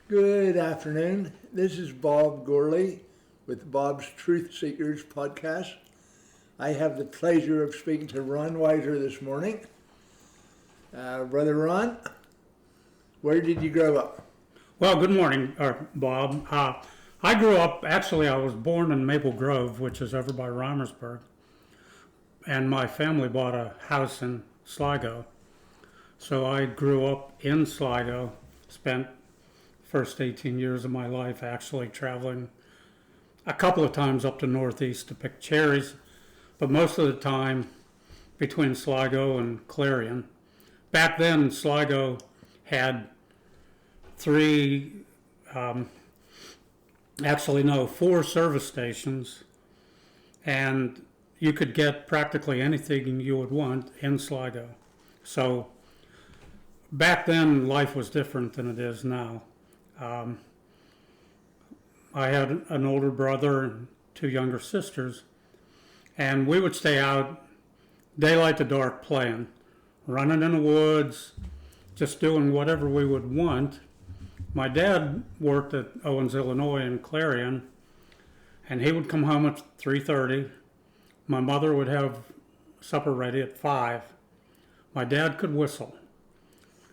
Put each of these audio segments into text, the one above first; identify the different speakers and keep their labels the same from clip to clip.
Speaker 1: Good afternoon. This is Bob Gorley with Bob's Truth Seekers podcast. I have the pleasure of speaking to Ron Weiser this morning. Brother Ron, where did you grow up?
Speaker 2: Well, good morning, Bob. I grew up, actually, I was born in Maple Grove, which is over by Reimersburg, and my family bought a house in Sligo. So I grew up in Sligo, spent first 18 years of my life actually traveling a couple of times up to Northeast to pick cherries, but most of the time between Sligo and Clarion. Back then, Sligo had four service stations, and you could get practically anything you would want in Sligo. So back then, life was different than it is now. I had an older brother and two younger sisters, and we would stay out daylight to dark playing, running in the woods, just doing whatever we would want. My dad worked at Owens, Illinois in Clarion, and he would come home at 3:30. My mother would have supper ready at 5. My dad could whistle.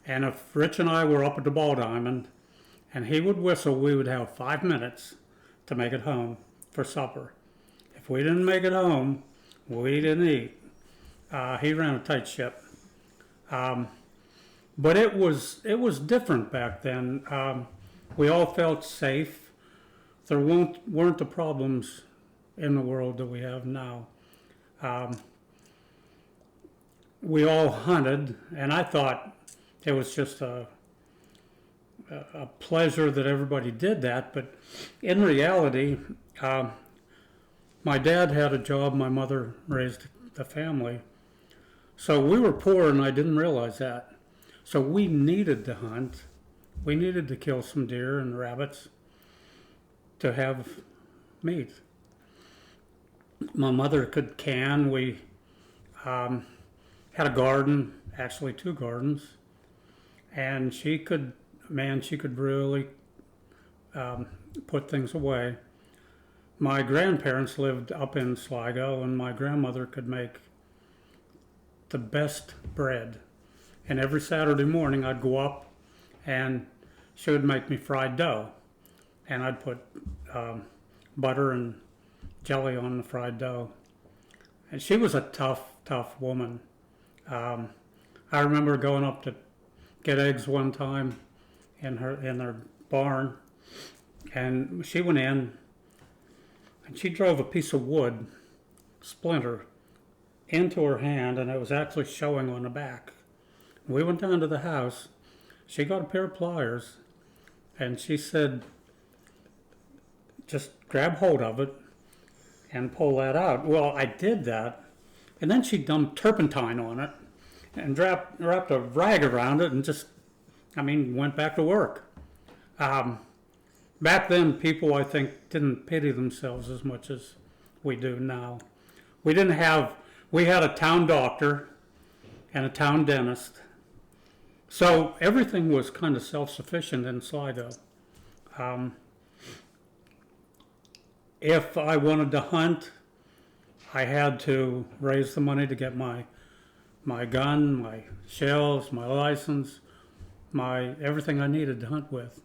Speaker 2: And if Rich and I were up at the Ball Diamond and he would whistle, we would have 5 minutes to make it home for supper. If we didn't make it home, we didn't eat. He ran a tight ship. But it was different back then. We all felt safe. There weren't the problems in the world that we have now. We all hunted, and I thought it was just a pleasure that everybody did that. But in reality, my dad had a job. My mother raised the family. So we were poor, and I didn't realize that. So we needed to hunt. We needed to kill some deer and rabbits to have meat. My mother could can. We had a garden, actually 2 gardens, and she could really put things away. My grandparents lived up in Sligo, and my grandmother could make the best bread. And every Saturday morning I'd go up and she would make me fried dough. And I'd put butter and jelly on the fried dough. And she was a tough woman. I remember going up to get eggs one time in their barn. And she went in and she drove a piece of wood splinter into her hand, and it was actually showing on the back. We went down to the house. She got a pair of pliers, and she said, just grab hold of it and pull that out. Well, I did that, and then she dumped turpentine on it and wrapped a rag around it and went back to work. Back then, people, I think, didn't pity themselves as much as we do now. We had a town doctor and a town dentist. So everything was kind of self-sufficient in Sligo. If I wanted to hunt, I had to raise the money to get my gun, my shells, my license, everything I needed to hunt with.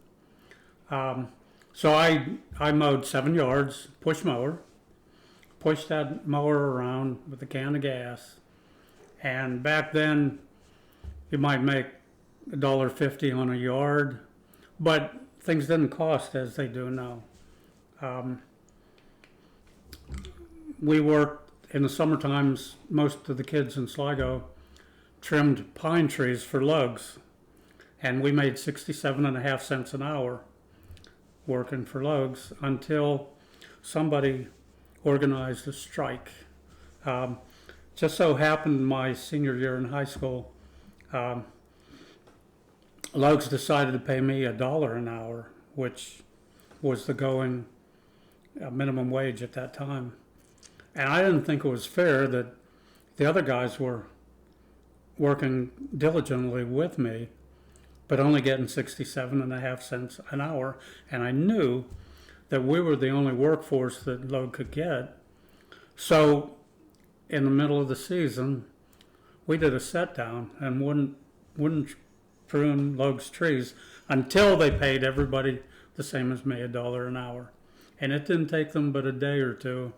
Speaker 2: So I mowed 7 yards, push mower, pushed that mower around with a can of gas. And back then, you might make $1.50 on a yard, but things didn't cost as they do now. We worked in the summer times. Most of the kids in Sligo trimmed pine trees for lugs, and we made 67.5 cents an hour working for lugs until somebody organized a strike. Just so happened my senior year in high school, Lugs decided to pay me $1 an hour, which was the going minimum wage at that time. And I didn't think it was fair that the other guys were working diligently with me, but only getting 67.5 cents an hour. And I knew that we were the only workforce that Logue could get. So in the middle of the season, we did a set down and wouldn't prune Logue's trees until they paid everybody the same as me, $1 an hour. And it didn't take them but a day or two,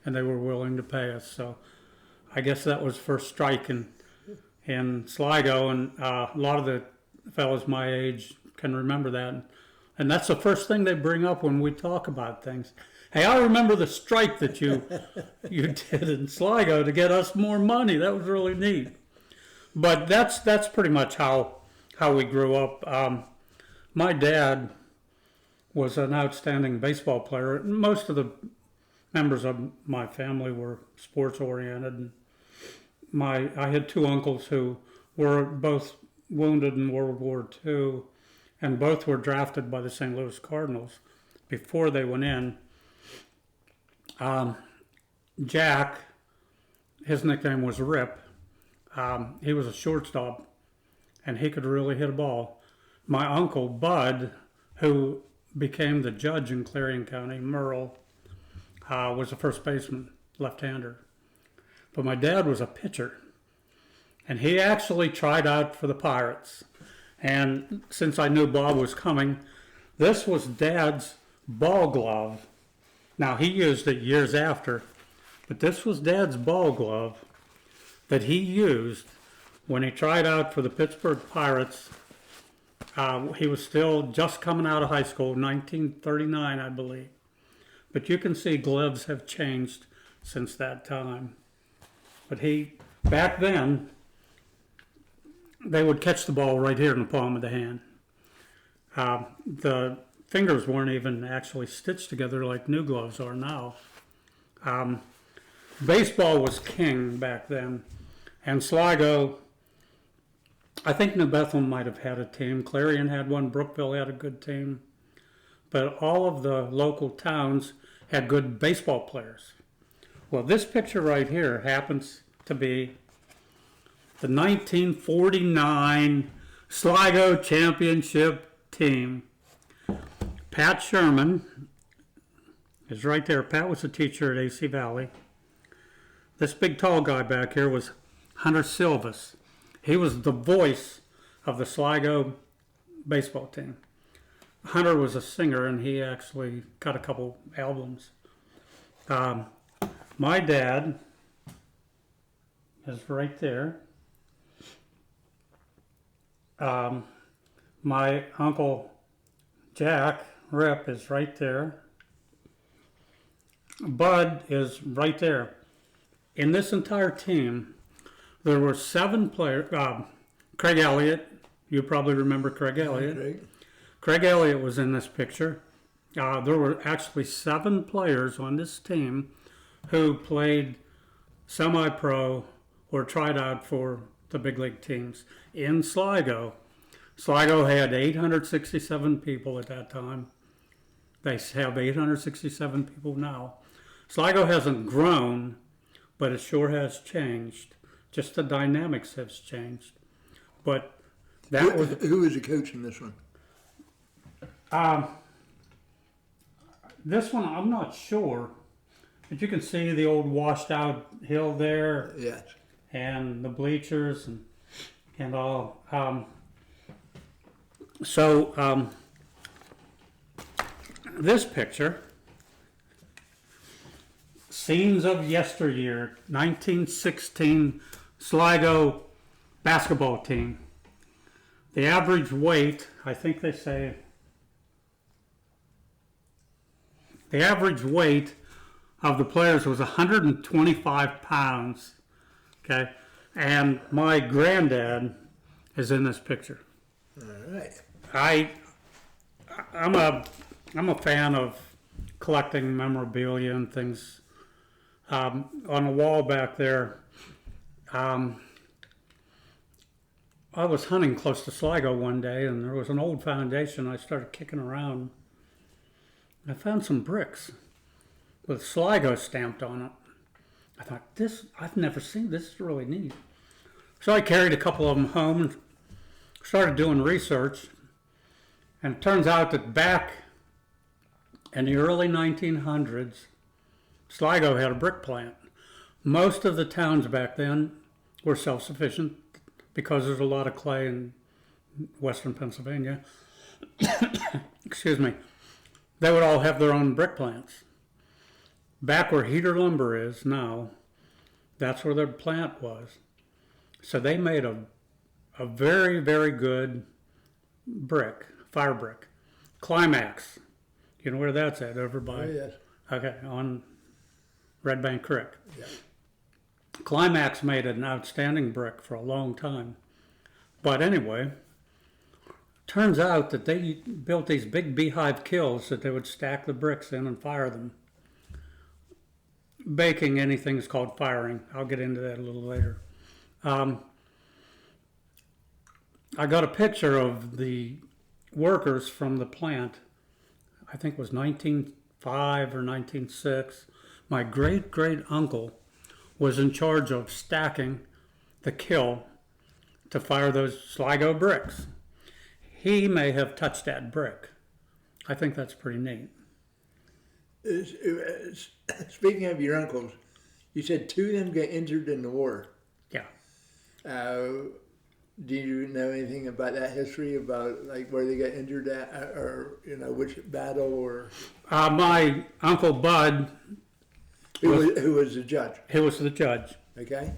Speaker 2: and they were willing to pay us. So I guess that was first strike in Sligo, and a lot of the fellows my age can remember that. And that's the first thing they bring up when we talk about things. Hey, I remember the strike that you did in Sligo to get us more money. That was really neat. But that's pretty much how we grew up. My dad was an outstanding baseball player. Most of the members of my family were sports oriented. I had two uncles who were both wounded in World War II, and both were drafted by the St. Louis Cardinals before they went in. Jack, his nickname was Rip. He was a shortstop, and he could really hit a ball. My uncle, Bud, who became the judge in Clarion County, Merle, was a first baseman, left-hander. But my dad was a pitcher, and he actually tried out for the Pirates. And since I knew Bob was coming, this was Dad's ball glove. Now, he used it years after, but this was Dad's ball glove that he used when he tried out for the Pittsburgh Pirates. He was still just coming out of high school, 1939, I believe. But you can see gloves have changed since that time. But back then, they would catch the ball right here in the palm of the hand. The fingers weren't even actually stitched together like new gloves are now. Baseball was king back then. And Sligo, I think New Bethlehem might have had a team. Clarion had one. Brookville had a good team. But all of the local towns had good baseball players. Well, this picture right here happens to be the 1949 Sligo Championship team. Pat Sherman is right there. Pat was a teacher at AC Valley. This big tall guy back here was Hunter Silvas. He was the voice of the Sligo baseball team. Hunter was a singer, and he actually got a couple albums. My dad is right there. My uncle Jack, Rip, is right there. Bud is right there. In this entire team, there were 7 players. Craig Elliott, you probably remember Craig Elliott.
Speaker 1: Right.
Speaker 2: Craig Elliott was in this picture. There were actually 7 players on this team who played semi-pro or tried out for the big league teams in Sligo. Sligo had 867 people at that time. They have 867 people now. Sligo hasn't grown, but it sure has changed. Just the dynamics has changed. But that was...
Speaker 1: Who was the coach in this one?
Speaker 2: This one, I'm not sure. But you can see the old washed out hill there.
Speaker 1: Yes.
Speaker 2: And the bleachers and all. This picture, scenes of yesteryear, 1916 Sligo basketball team. The average weight, I think they say, the average weight of the players was 125 pounds. Okay, and my granddad is in this picture.
Speaker 1: All right.
Speaker 2: I'm a fan of collecting memorabilia and things. On the wall back there, I was hunting close to Sligo one day, and there was an old foundation. I started kicking around. I found some bricks with Sligo stamped on it. I thought, I've never seen this. This is really neat. So I carried a couple of them home started doing research, and it turns out that back in the early 1900s, Sligo had a brick plant. Most of the towns back then were self-sufficient because there's a lot of clay in western Pennsylvania. Excuse me. They would all have their own brick plants. Back where Heater Lumber is now, that's where their plant was. So they made a very, very good brick, fire brick. Climax. You know where that's at? Over by,
Speaker 1: Oh, yes.
Speaker 2: okay, on Red Bank Creek.
Speaker 1: Yeah.
Speaker 2: Climax made an outstanding brick for a long time. But anyway, turns out that they built these big beehive kilns that they would stack the bricks in and fire them. Baking anything is called firing. I'll get into that a little later. I got a picture of the workers from the plant. I think it was 1905 or 1906. My great uncle was in charge of stacking the kiln to fire those Sligo bricks. He may have touched that brick. I think that's pretty neat.
Speaker 1: Speaking of your uncles, you said two of them got injured in the war.
Speaker 2: Yeah.
Speaker 1: Do you know anything about that history, about like where they got injured at, or which battle, or
Speaker 2: My Uncle Bud,
Speaker 1: who was the judge?
Speaker 2: he was the judge.
Speaker 1: Okay.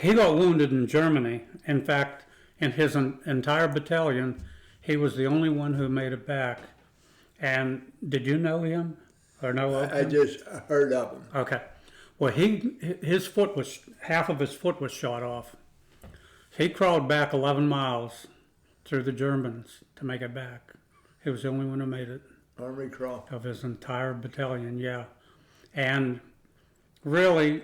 Speaker 2: He got wounded in Germany. In fact, in his entire battalion, he was the only one who made it back. And did you know him or know of him?
Speaker 1: I just heard of him.
Speaker 2: Okay. Well, half of his foot was shot off. He crawled back 11 miles through the Germans to make it back. He was the only one who made it.
Speaker 1: Army crawl.
Speaker 2: Of his entire battalion, yeah. And really,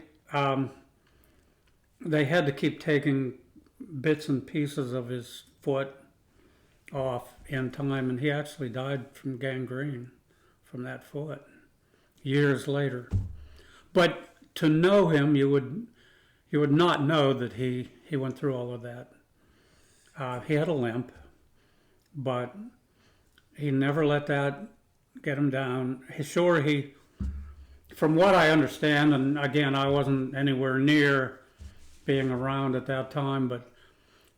Speaker 2: they had to keep taking bits and pieces of his foot off in time, and he actually died from gangrene from that foot years later. But to know him, you would not know that he went through all of that. He had a limp, but he never let that get him down. From what I understand, and again, I wasn't anywhere near being around at that time, but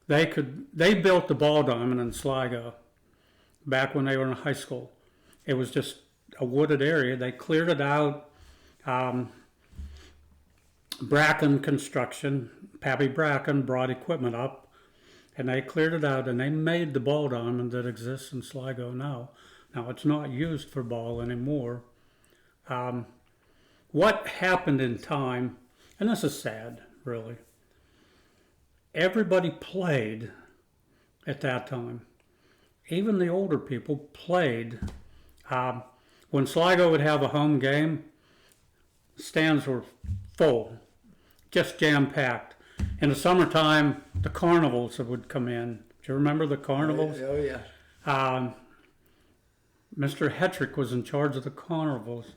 Speaker 2: they built the ball diamond in Sligo back when they were in high school. It was just a wooded area. They cleared it out. Bracken Construction, Pappy Bracken brought equipment up, and they cleared it out, and they made the ball diamond that exists in Sligo now. Now, it's not used for ball anymore. What happened in time, and this is sad, really, everybody played at that time. Even the older people played. When Sligo would have a home game, stands were full, just jam-packed. In the summertime, the carnivals would come in. Do you remember the carnivals?
Speaker 1: Oh, yeah.
Speaker 2: Mr. Hetrick was in charge of the carnivals,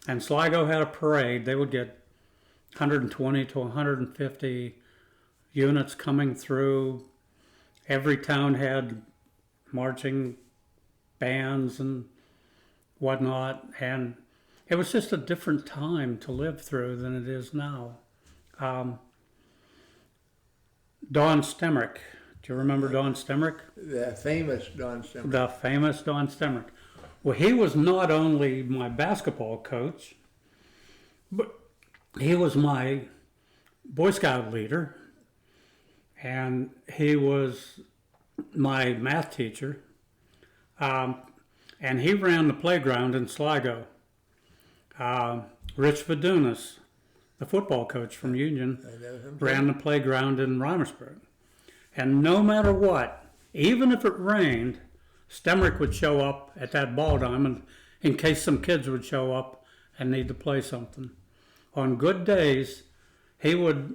Speaker 2: and Sligo had a parade. They would get 120 to 150 units coming through. Every town had marching bands and whatnot, and it was just a different time to live through than it is now. Don Stemrick. Do you remember Don Stemrick?
Speaker 1: The famous Don Stemrick.
Speaker 2: The famous Don Stemrick. Well, he was not only my basketball coach, but he was my Boy Scout leader, and he was my math teacher, and he ran the playground in Sligo. Rich Vadunas, the football coach from Union, ran the playground in Reimersburg. And no matter what, even if it rained, Stemrick would show up at that ball diamond in case some kids would show up and need to play something. On good days, he would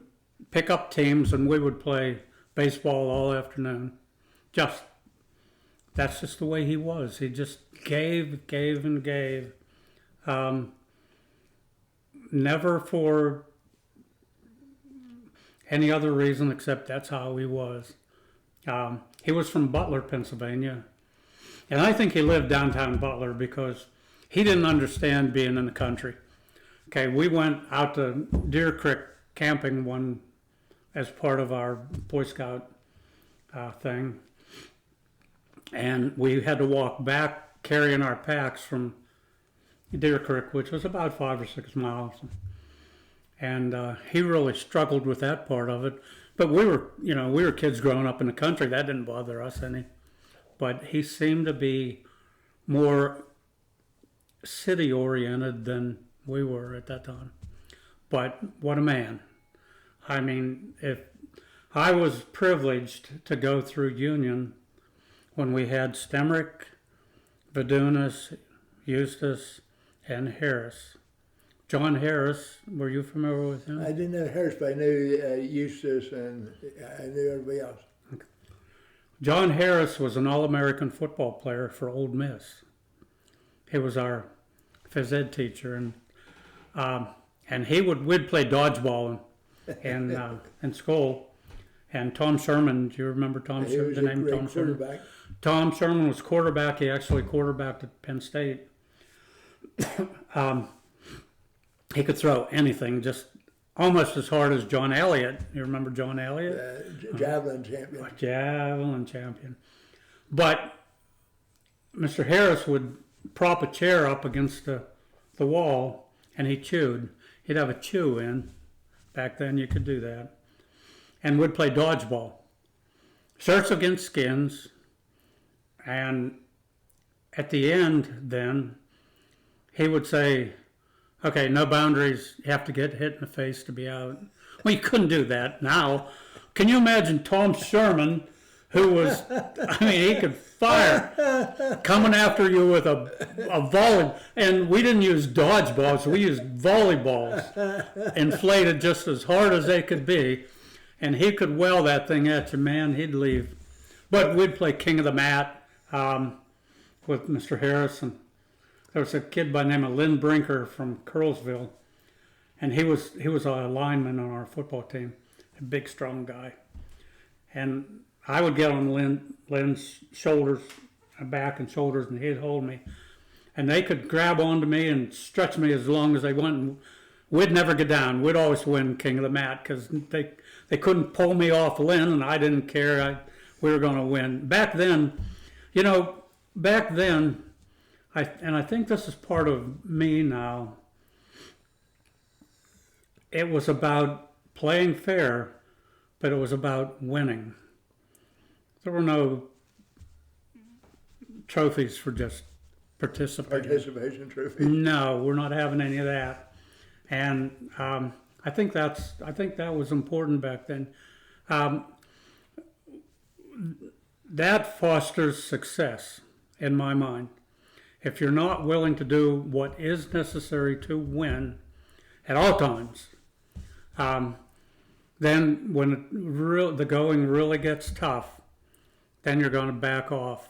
Speaker 2: pick up teams and we would play baseball all afternoon. That's just the way he was. He just gave and gave. Never for any other reason except that's how he was. He was from Butler, Pennsylvania. And I think he lived downtown Butler because he didn't understand being in the country. Okay, we went out to Deer Creek camping as part of our Boy Scout thing. And we had to walk back carrying our packs from Deer Creek, which was about 5 or 6 miles. And he really struggled with that part of it. But we were kids growing up in the country. That didn't bother us any. But he seemed to be more city-oriented than we were at that time. But what a man. I mean, if I was privileged to go through Union when we had Stemrick, Vadunas, Eustace, and Harris. John Harris, were you familiar with him?
Speaker 1: I didn't know Harris, but I knew Eustace, and I knew everybody else.
Speaker 2: John Harris was an All-American football player for Ole Miss. He was our phys ed teacher, and we'd play dodgeball in school. And Tom Sherman, do you remember Tom Sherman? The name Tom Sherman. Tom Sherman was quarterback. He actually quarterbacked at Penn State. He could throw anything, just almost as hard as John Elliott. You remember John Elliott?
Speaker 1: Javelin champion.
Speaker 2: Javelin champion. But Mr. Harris would prop a chair up against the wall, and he chewed. He'd have a chew in. Back then you could do that. And we'd play dodgeball. Shirts against skins. And at the end then, he would say, okay, no boundaries. You have to get hit in the face to be out. Well, you couldn't do that now. Can you imagine Tom Sherman, who was, he could fire, coming after you with a volley. And we didn't use dodgeballs. We used volleyballs, inflated just as hard as they could be. And he could well that thing at you, man. He'd leave. But we'd play King of the Mat with Mr. Harrison. There was a kid by the name of Lynn Brinker from Curlsville, and he was a lineman on our football team, a big, strong guy. And I would get on Lynn's shoulders, back and shoulders, and he'd hold me. And they could grab onto me and stretch me as long as they want. And we'd never get down. We'd always win King of the Mat because they couldn't pull me off Lynn, and I didn't care. We were going to win. Back then, I think this is part of me now, it was about playing fair, but it was about winning. There were no trophies for just participating.
Speaker 1: Participation trophy.
Speaker 2: No, we're not having any of that. And I think that was important back then. That fosters success in my mind. If you're not willing to do what is necessary to win at all times, then when the going really gets tough, then you're going to back off.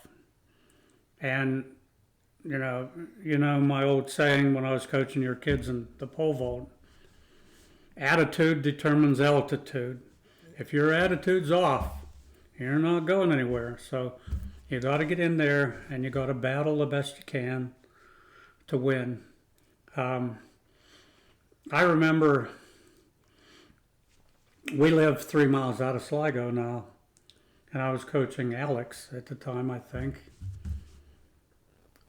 Speaker 2: And you know my old saying when I was coaching your kids in the pole vault, attitude determines altitude. If your attitude's off, you're not going anywhere. So you got to get in there and you got to battle the best you can to win. I remember we lived 3 miles out of Sligo now, and I was coaching Alex at the time, I think.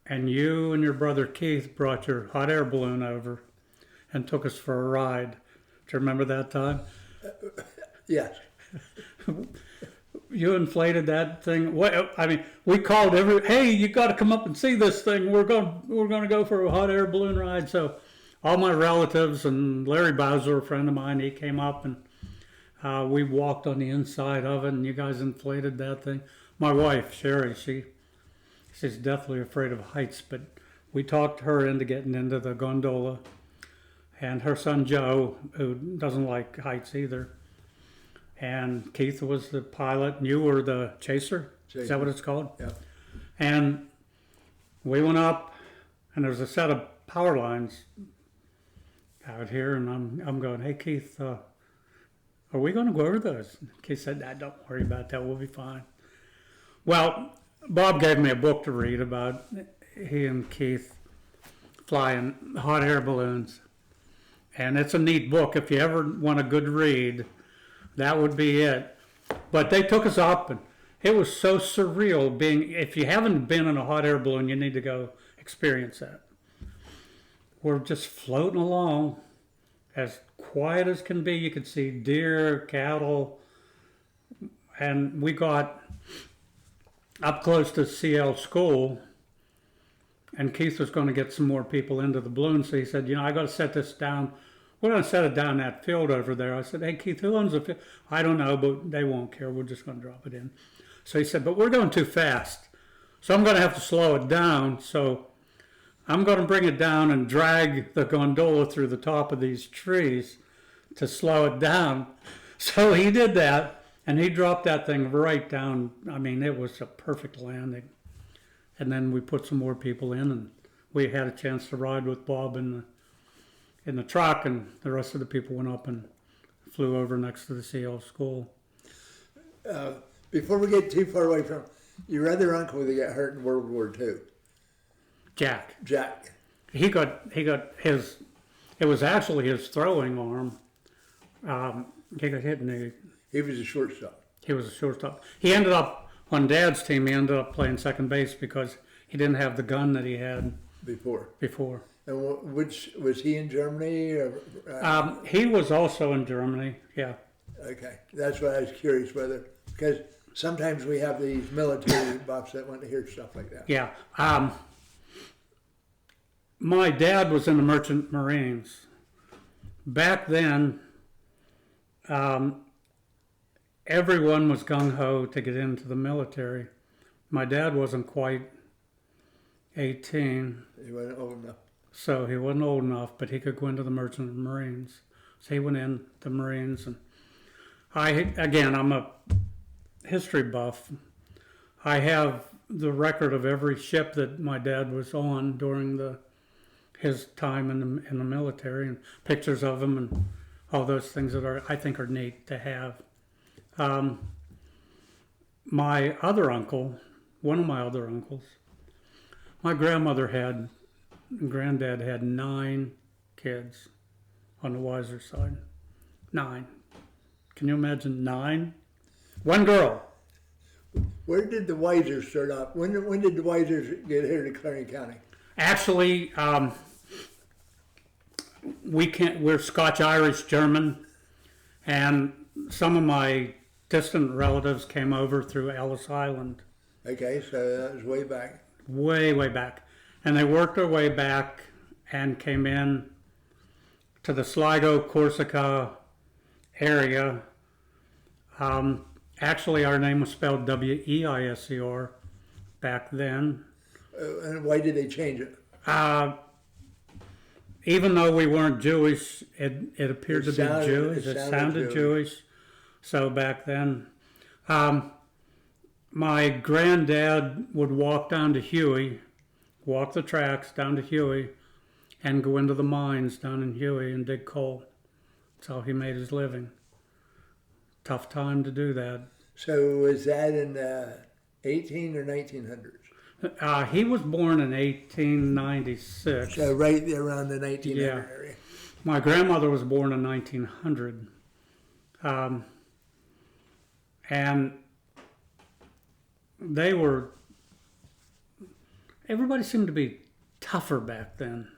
Speaker 2: And you and your brother Keith brought your hot air balloon over and took us for a ride. Do you remember that time?
Speaker 1: Yes.
Speaker 2: You inflated that thing. We called hey, you got to come up and see this thing. We're going to go for a hot air balloon ride. So all my relatives and Larry Bowser, a friend of mine, he came up and we walked on the inside of it, and you guys inflated that thing. My wife, Sherry, she's deathly afraid of heights, but we talked her into getting into the gondola. And her son Joe, who doesn't like heights either. And Keith was the pilot, and you were the chaser. Is that what it's called?
Speaker 1: Yeah.
Speaker 2: And we went up, and there's a set of power lines out here, and I'm going, hey Keith, are we going to go over those? And Keith said, nah, don't worry about that, we'll be fine. Well, Bob gave me a book to read about he and Keith flying hot air balloons. And it's a neat book. If you ever want a good read, that would be it. But they took us up, and it was so surreal being, if you haven't been in a hot air balloon, you need to go experience that. We're just floating along as quiet as can be. You could see deer, cattle, and we got up close to CL School, and Keith was going to get some more people into the balloon, so he said, I got to set this down. We're going to set it down that field over there. I said, hey, Keith, who owns the field? I don't know, but they won't care. We're just going to drop it in. So he said, but we're going too fast, so I'm going to have to slow it down. So I'm going to bring it down and drag the gondola through the top of these trees to slow it down. So he did that, and he dropped that thing right down. I mean, it was a perfect landing. And then we put some more people in, and we had a chance to ride with Bob in the truck, and the rest of the people went up and flew over next to the CL School.
Speaker 1: Before we get too far away from your other uncle that got hurt in World War II,
Speaker 2: Jack.
Speaker 1: He
Speaker 2: got his. It was actually his throwing arm. He got hit in the.
Speaker 1: He was a shortstop.
Speaker 2: He was a shortstop. He ended up on Dad's team. He ended up playing second base because he didn't have the gun that he had
Speaker 1: before.
Speaker 2: And
Speaker 1: which was he in Germany? Or,
Speaker 2: he was also in Germany. Yeah.
Speaker 1: Okay, that's why I was curious whether, because sometimes we have these military buffs that want to hear stuff like that.
Speaker 2: Yeah. My dad was in the Merchant Marines. Back then, everyone was gung-ho to get into the military. My dad wasn't quite 18.
Speaker 1: He wasn't old enough.
Speaker 2: So he wasn't old enough, but he could go into the Merchant Marines. So he went in the Marines. And I'm a history buff. I have the record of every ship that my dad was on during his time in the military, and pictures of him and all those things that I think are neat to have. My other uncle, one of my other uncles, my granddad had 9 kids on the Weiser side. 9. Can you imagine 9? 1 girl.
Speaker 1: Where did the Weisers start off? When did the Weisers get here to Clarion County?
Speaker 2: Actually, we're Scotch-Irish German, and some of my distant relatives came over through Ellis Island.
Speaker 1: Okay, so that was way back.
Speaker 2: Way, way back. And they worked their way back and came in to the Sligo, Corsica area. Actually, our name was spelled Weiser back then.
Speaker 1: And why did they change it?
Speaker 2: Even though we weren't Jewish, it appeared to be Jewish. It sounded Jewish. So back then, my granddad would walk down to Huey, walk the tracks down to Huey, and go into the mines down in Huey and dig coal. That's how he made his living. Tough time to do that.
Speaker 1: So was that in the 18 or 1900s?
Speaker 2: He was born in 1896.
Speaker 1: So right there around the 1900 area.
Speaker 2: My grandmother was born in 1900. And everybody seemed to be tougher back then.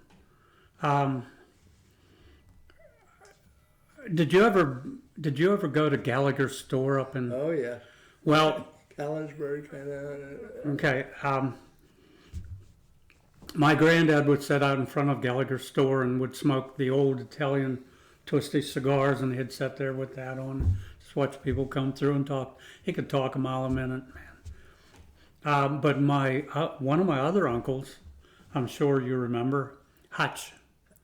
Speaker 2: Did you ever go to Gallagher's store up in?
Speaker 1: Oh yeah.
Speaker 2: Well,
Speaker 1: Callinsburg kind of.
Speaker 2: Okay. My granddad would sit out in front of Gallagher's store and would smoke the old Italian twisty cigars, and he'd sit there with that on, just watch people come through and talk. He could talk a mile a minute, man. But one of my other uncles, I'm sure you remember, Hutch.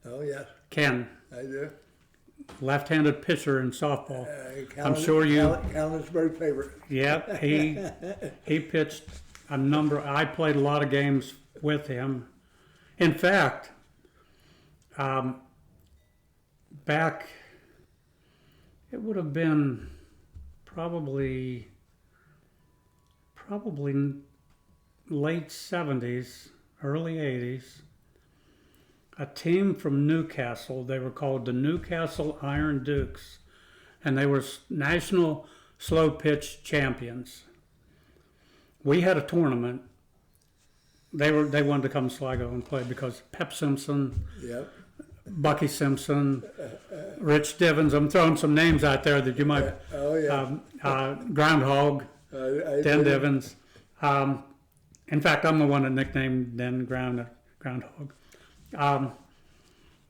Speaker 1: Oh yes.
Speaker 2: Ken.
Speaker 1: I do.
Speaker 2: Left-handed pitcher in softball. I'm sure you.
Speaker 1: Callinsburg favorite.
Speaker 2: Yeah, he pitched a number. I played a lot of games with him. In fact, back, it would have been probably probably late 70s, early 80s, a team from Newcastle. They were called the Newcastle Iron Dukes, and they were national slow pitch champions. We had a tournament. They wanted to come to Sligo and play because Pep Simpson,
Speaker 1: Yep.
Speaker 2: Bucky Simpson, Rich Divins. I'm throwing some names out there that you might.
Speaker 1: Oh, yeah.
Speaker 2: Groundhog,
Speaker 1: I
Speaker 2: Den
Speaker 1: did.
Speaker 2: Divins. In fact, I'm the one that nicknamed Den Groundhog.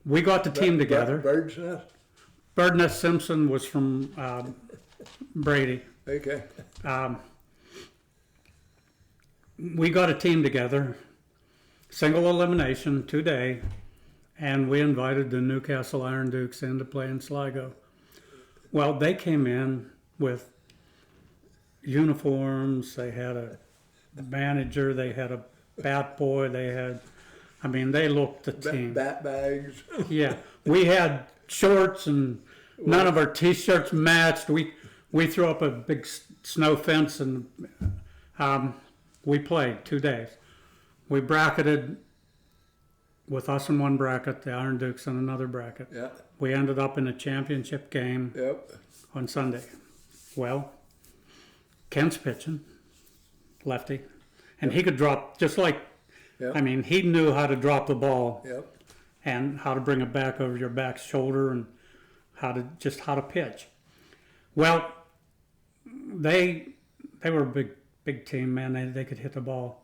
Speaker 2: We got the team together.
Speaker 1: Bird's Nest?
Speaker 2: Birdnest Simpson was from Brady.
Speaker 1: Okay.
Speaker 2: We got a team together, single elimination, 2-day, and we invited the Newcastle Iron Dukes in to play in Sligo. Well, they came in with uniforms. They had a manager. They had a bat boy. They looked the team.
Speaker 1: Bat bags.
Speaker 2: Yeah, we had shorts and none of our T-shirts matched. We threw up a big snow fence and we played 2 days. We bracketed with us in one bracket, the Iron Dukes in another bracket.
Speaker 1: Yeah.
Speaker 2: We ended up in a championship game
Speaker 1: Yep.
Speaker 2: on Sunday. Well, Kent's pitching, lefty, and he could drop just like,
Speaker 1: Yep.
Speaker 2: he knew how to drop the ball
Speaker 1: Yep.
Speaker 2: and how to bring it back over your back shoulder and how to pitch. Well, they were a big team, man. They could hit the ball.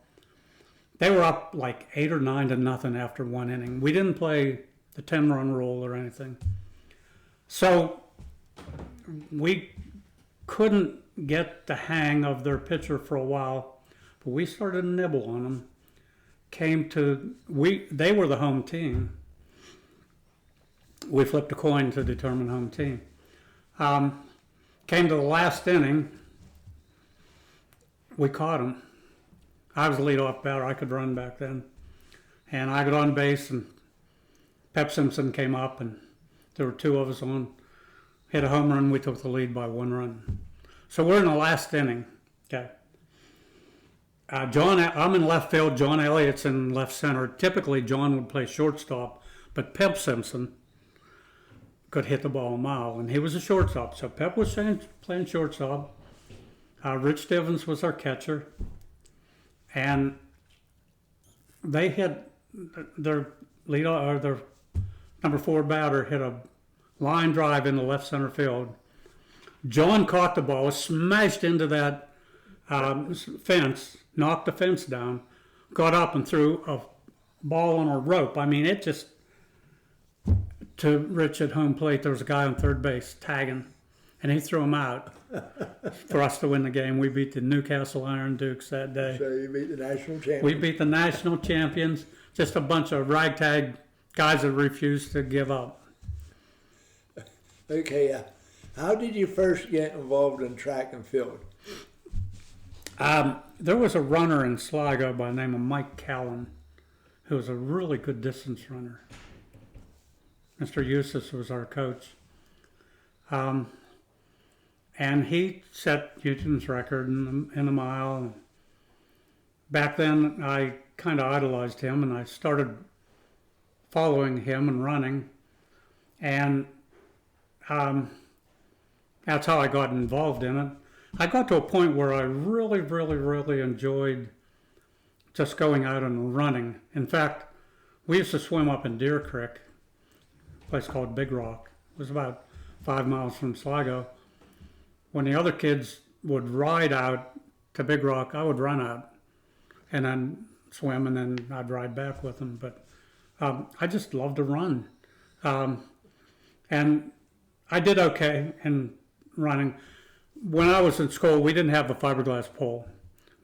Speaker 2: They were up like 8 or 9 to nothing after one inning. We didn't play the 10-run rule or anything. So we couldn't get the hang of their pitcher for a while, but we started to nibble on them. They were the home team. We flipped a coin to determine home team. Came to the last inning. We caught him. I was the leadoff batter. I could run back then. And I got on base, and Pep Simpson came up, and there were 2 of us on. Hit a home run. We took the lead by 1 run. So we're in the last inning. Okay. I'm in left field. John Elliott's in left center. Typically, John would play shortstop, but Pep Simpson could hit the ball a mile, and he was a shortstop. So Pep was playing shortstop. Rich Divins was our catcher, and they hit their their number 4 batter hit a line drive in the left center field. John caught the ball, smashed into that fence, knocked the fence down, got up and threw a ball on a rope. It just, to Rich at home plate, there was a guy on third base tagging, and he threw him out for us to win the game. We beat the Newcastle Iron Dukes that day.
Speaker 1: So you beat the national champion.
Speaker 2: We beat the national champions, just a bunch of ragtag guys that refused to give up.
Speaker 1: Okay, how did you first get involved in track and field?
Speaker 2: There was a runner in Sligo by the name of Mike Callan, who was a really good distance runner. Mr. Eustace was our coach. And he set Houston's record in a mile. Back then, I kind of idolized him, and I started following him and running. And that's how I got involved in it. I got to a point where I really, really, really enjoyed just going out and running. In fact, we used to swim up in Deer Creek, a place called Big Rock. It was about 5 miles from Sligo. When the other kids would ride out to Big Rock, I would run out and then swim, and then I'd ride back with them. But I just loved to run. And I did okay in running. When I was in school, we didn't have the fiberglass pole.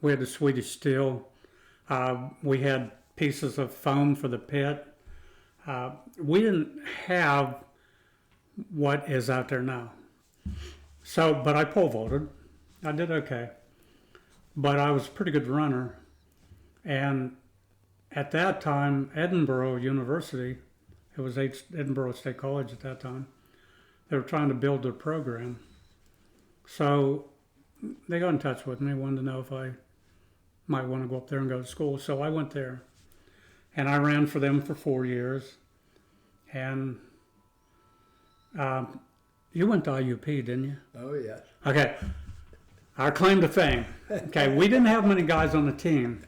Speaker 2: We had the Swedish steel. We had pieces of foam for the pit. We didn't have what is out there now. So, but I pole vaulted. I did okay. But I was a pretty good runner. And at that time, Edinburgh University, it was Edinburgh State College at that time, they were trying to build their program. So they got in touch with me, wanted to know if I might want to go up there and go to school. So I went there, and I ran for them for 4 years. And you went to IUP, didn't you?
Speaker 1: Oh, yes.
Speaker 2: Okay. Our claim to fame. Okay, we didn't have many guys on the team,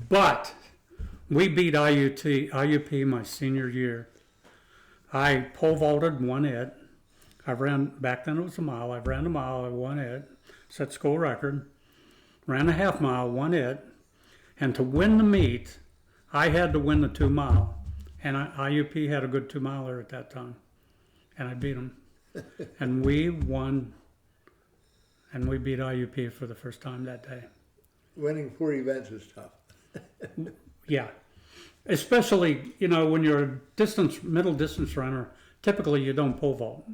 Speaker 2: but we beat IUP my senior year. I pole vaulted, won it. I ran, back then it was a mile. I ran a mile, I won it. Set school record. Ran a half mile, won it. And to win the meet, I had to win the 2 mile. And IUP had a good 2 miler at that time. And I beat them. And we won, and we beat IUP for the first time that day.
Speaker 1: Winning 4 events is tough.
Speaker 2: Yeah. Especially, when you're a middle distance runner, typically you don't pole vault.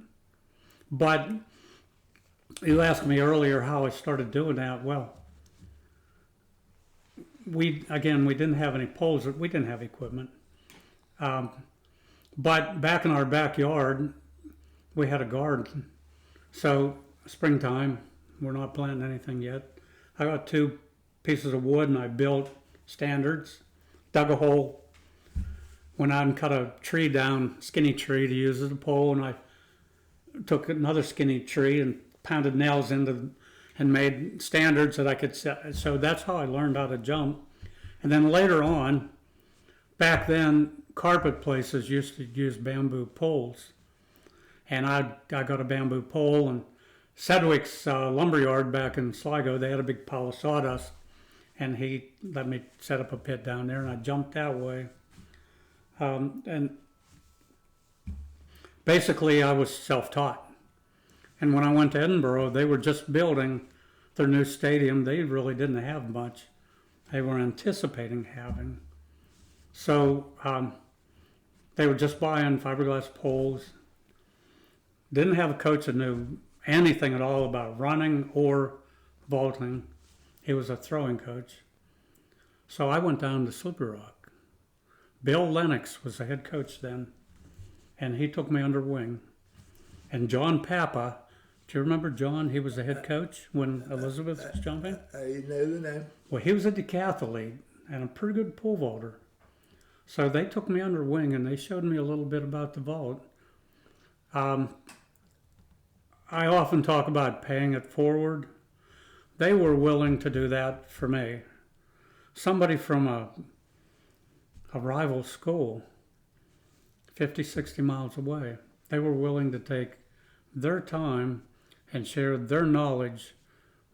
Speaker 2: But you asked me earlier how I started doing that. Well, we didn't have any poles. We didn't have equipment. But back in our backyard, we had a garden. So springtime, we're not planting anything yet. I got 2 pieces of wood and I built standards, dug a hole, went out and cut a tree down, skinny tree to use as a pole, and I took another skinny tree and pounded nails into and made standards that I could set. So that's how I learned how to jump. And then later on, back then, carpet places used to use bamboo poles. And I got a bamboo pole, and Sedgwick's lumberyard back in Sligo, they had a big pile of sawdust, and he let me set up a pit down there, and I jumped that way. And basically, I was self-taught. And when I went to Edinburgh, they were just building their new stadium. They really didn't have much. They were anticipating having. So they were just buying fiberglass poles. Didn't have a coach that knew anything at all about running or vaulting. He was a throwing coach. So I went down to Slippery Rock. Bill Lennox was the head coach then, and he took me under wing. And John Papa, do you remember John? He was the head coach when Elizabeth was jumping.
Speaker 1: I know the name.
Speaker 2: Well, he was a decathlete and a pretty good pole vaulter. So they took me under wing and they showed me a little bit about the vault. I often talk about paying it forward. They were willing to do that for me. Somebody from a rival school, 50, 60 miles away, they were willing to take their time and share their knowledge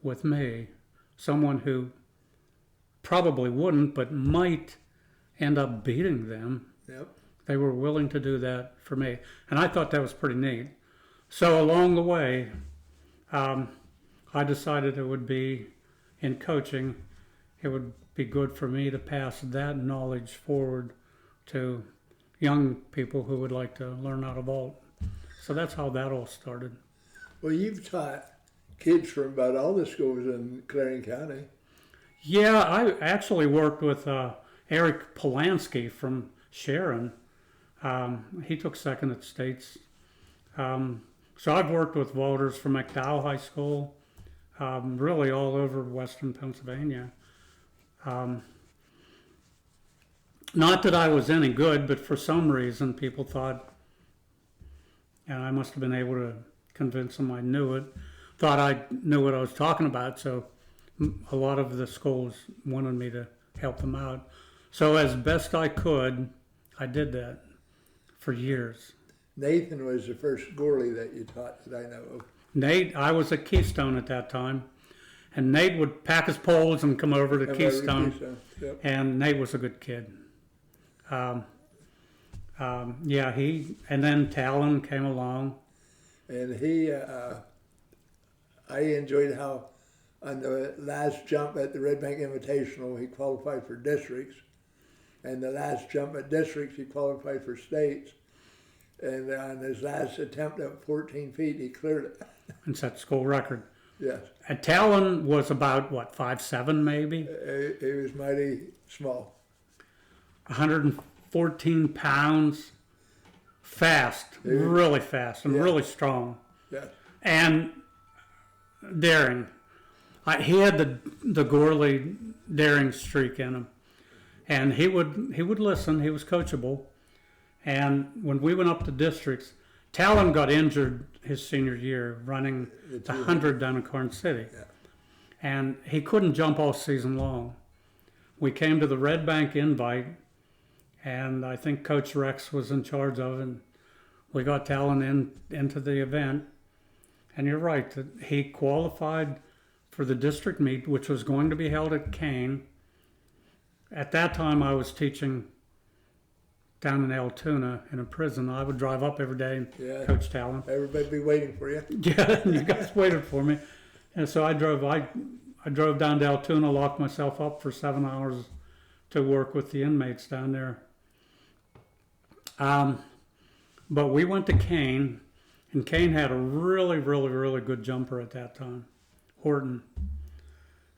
Speaker 2: with me, someone who probably wouldn't, but might end up beating them.
Speaker 1: Yep.
Speaker 2: They were willing to do that for me. And I thought that was pretty neat. So along the way, I decided it would be, in coaching, it would be good for me to pass that knowledge forward to young people who would like to learn how to vault. So that's how that all started.
Speaker 1: Well, you've taught kids from about all the schools in Clarion County.
Speaker 2: Yeah, I actually worked with Eric Polanski from Sharon. He took second at states. So I've worked with vaulters from McDowell High School, really all over western Pennsylvania. Not that I was any good, but for some reason people thought, and I must have been able to convince them I knew it, thought I knew what I was talking about, so a lot of the schools wanted me to help them out. So as best I could, I did that for years.
Speaker 1: Nathan was the first goalie that you taught that I know of.
Speaker 2: Nate, I was at Keystone at that time, and Nate would pack his poles and come over to Keystone.
Speaker 1: Yep.
Speaker 2: And Nate was a good kid. And then Talon came along.
Speaker 1: And I enjoyed how on the last jump at the Red Bank Invitational, he qualified for districts. And the last jump at districts, he qualified for states. And on his last attempt at 14 feet, he cleared it.
Speaker 2: And set school record.
Speaker 1: Yes.
Speaker 2: And Talon was about, 5'7" maybe?
Speaker 1: He was mighty small.
Speaker 2: 114 pounds, fast, really fast, and really strong.
Speaker 1: Yes.
Speaker 2: And daring. He had the Gorley daring streak in him, and he would listen. He was coachable, and when we went up to districts, Talon got injured his senior year running the 100 down in Corn City, and he couldn't jump all season long. We came to the Red Bank Invite, and I think Coach Rex was in charge of it. And we got Talon into the event, and you're right that he qualified for the district meet, which was going to be held at Kane. At that time, I was teaching down in Altoona in a prison. I would drive up every day and coach Talon.
Speaker 1: Everybody be waiting for you.
Speaker 2: Yeah, and you guys waited for me, and so I drove down to Altoona, locked myself up for 7 hours to work with the inmates down there. But we went to Kane, and Kane had a really, really, really good jumper at that time, Horton,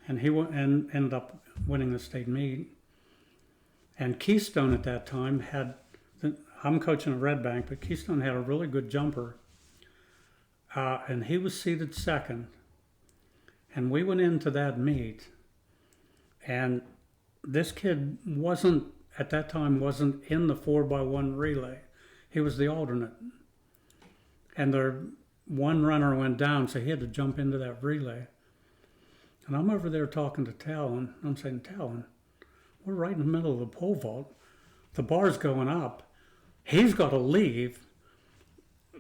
Speaker 2: and he ended up winning the state meet. And Keystone at that time I'm coaching at Red Bank, but Keystone had a really good jumper, and he was seated second. And we went into that meet, and this kid at that time wasn't in the 4x1 relay. He was the alternate. And their one runner went down, so he had to jump into that relay. And I'm over there talking to Talon. I'm saying, Talon, we're right in the middle of the pole vault. The bar's going up. He's got to leave.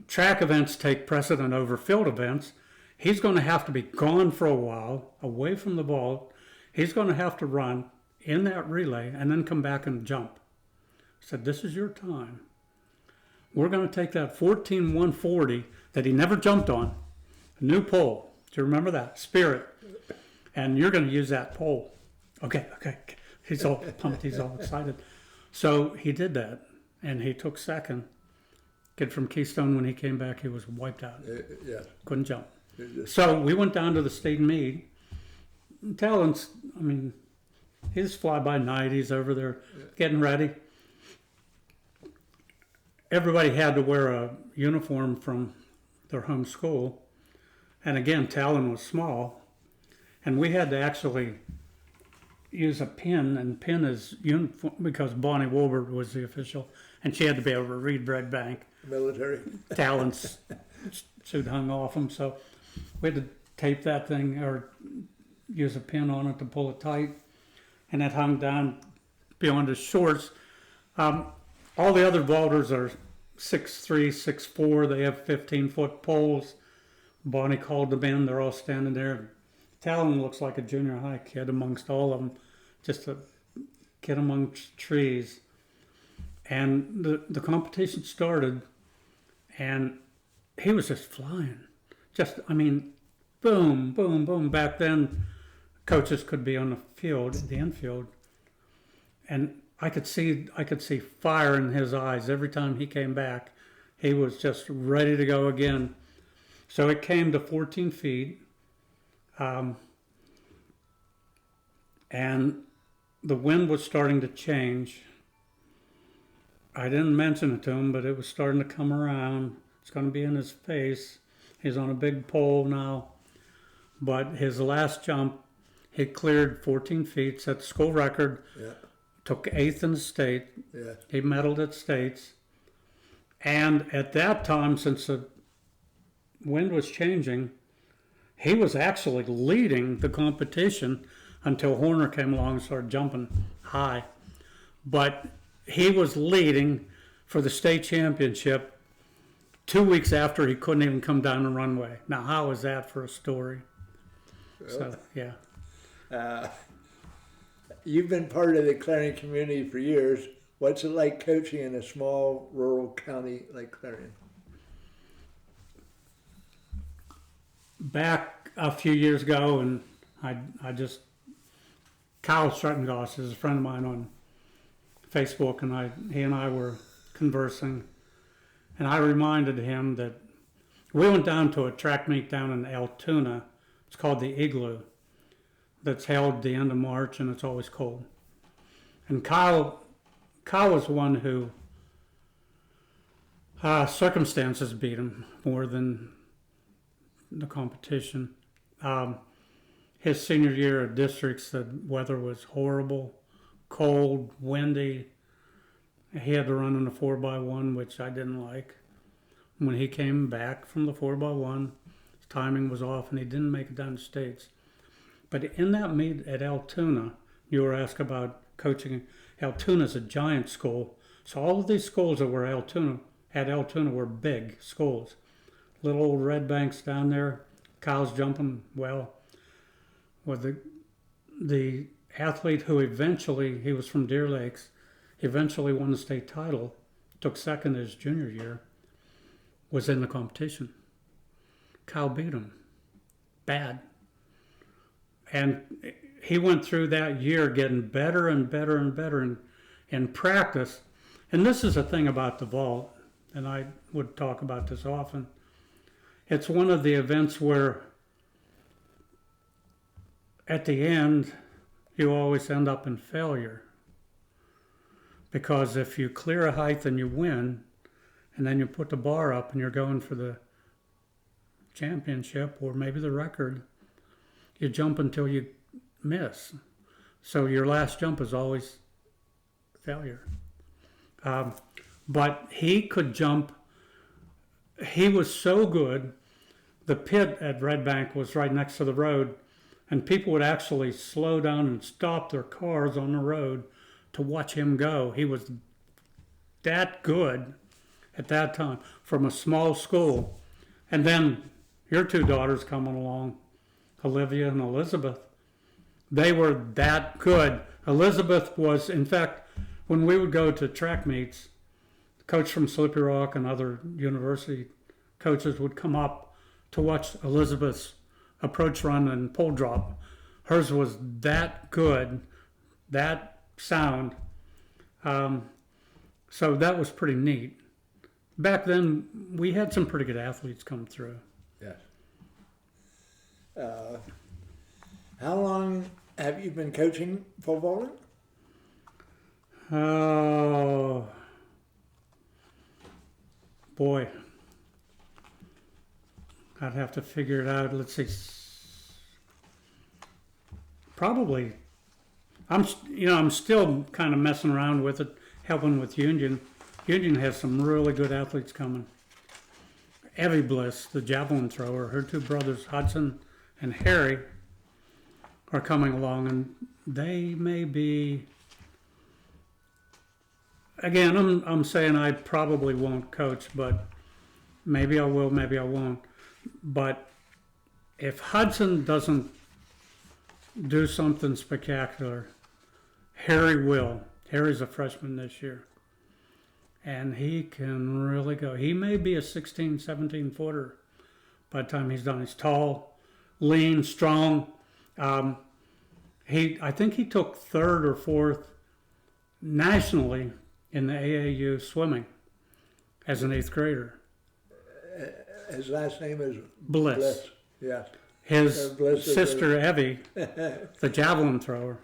Speaker 2: Track events take precedent over field events. He's going to have to be gone for a while, away from the vault. He's going to have to run in that relay and then come back and jump. I said, this is your time. We're going to take that 14-140 that he never jumped on, a new pole. Do you remember that? Spirit. And you're going to use that pole. Okay. He's all pumped. He's all excited. So he did that, and he took second. Kid from Keystone, when he came back, he was wiped out. Couldn't jump. So we went down to the state meet. Talon's, he's fly-by-night. He's over there getting ready. Everybody had to wear a uniform from their home school. And again, Talon was small. And we had to actually use a pin, and pin is uniform because Bonnie Wilbur was the official, and she had to be able to read Red Bank.
Speaker 1: Military.
Speaker 2: Talon's suit hung off him, so we had to tape that thing or use a pin on it to pull it tight, and it hung down beyond his shorts. All the other vaulters are 6'3", 6'4". They have 15-foot poles. Bonnie called them in. They're all standing there. Talon looks like a junior high kid amongst all of them, just a kid amongst trees. And the competition started, and he was just flying. Boom, boom, boom. Back then, coaches could be on the field, the infield, and I could see fire in his eyes every time he came back. He was just ready to go again. So it came to 14 feet, and the wind was starting to change. I didn't mention it to him, but it was starting to come around. It's going to be in his face. He's on a big pole now. But his last jump, he cleared 14 feet, set the school record. Yeah. Took 8th in the state. Yeah. He medaled at states. And at that time, since the wind was changing, he was actually leading the competition until Horner came along and started jumping high. But he was leading for the state championship 2 weeks after he couldn't even come down the runway. Now, how is that for a story? So, yeah.
Speaker 1: You've been part of the Clarion community for years. What's it like coaching in a small rural county like Clarion?
Speaker 2: Back a few years ago, and Kyle Struttengoss is a friend of mine on Facebook, and he and I were conversing, and I reminded him that we went down to a track meet down in Altoona. It's called the Igloo. That's held the end of March, and it's always cold. And Kyle was one who circumstances beat him more than the competition. his senior year at districts, the weather was horrible, cold, windy. He had to run in a 4x1, which I didn't like. When he came back from the 4x1, his timing was off and he didn't make it down to states. But in that meet at Altoona, you were asked about coaching. Altoona's a giant school. So all of these schools that were at Altoona were big schools. Little old Red Banks down there, cows jumping well. Well, the athlete who eventually, he was from Deer Lakes, eventually won the state title, took second his junior year, was in the competition. Cal beat him. Bad. And he went through that year getting better and better and better in practice. And this is the thing about the vault, and I would talk about this often. It's one of the events where at the end, you always end up in failure. Because if you clear a height and you win, and then you put the bar up and you're going for the championship or maybe the record, you jump until you miss. So your last jump is always failure. But he could jump. He was so good. The pit at Red Bank was right next to the road, and people would actually slow down and stop their cars on the road to watch him go. He was that good at that time from a small school. And then your two daughters coming along, Olivia and Elizabeth, they were that good. Elizabeth was, in fact, when we would go to track meets, the coach from Slippery Rock and other university coaches would come up to watch Elizabeth's approach run and pole drop. Hers was that good, that sound. So that was pretty neat. Back then, we had some pretty good athletes come through.
Speaker 1: Yes. How long have you been coaching pole vaulting?
Speaker 2: Oh, boy. I'd have to figure it out. Let's see. Probably. I'm still kind of messing around with it, helping with Union. Union has some really good athletes coming. Evie Bliss, the javelin thrower, her two brothers, Hudson and Harry, are coming along, and they may be. Again, I'm saying I probably won't coach, but maybe I will, maybe I won't. But if Hudson doesn't do something spectacular, Harry will. Harry's a freshman this year. And he can really go. He may be a 16, 17 footer by the time he's done. He's tall, lean, strong. I think he took third or fourth nationally in the AAU swimming as an 8th grader.
Speaker 1: His last name is
Speaker 2: Bliss.
Speaker 1: Yes.
Speaker 2: His
Speaker 1: Bliss
Speaker 2: sister Evie, the javelin thrower,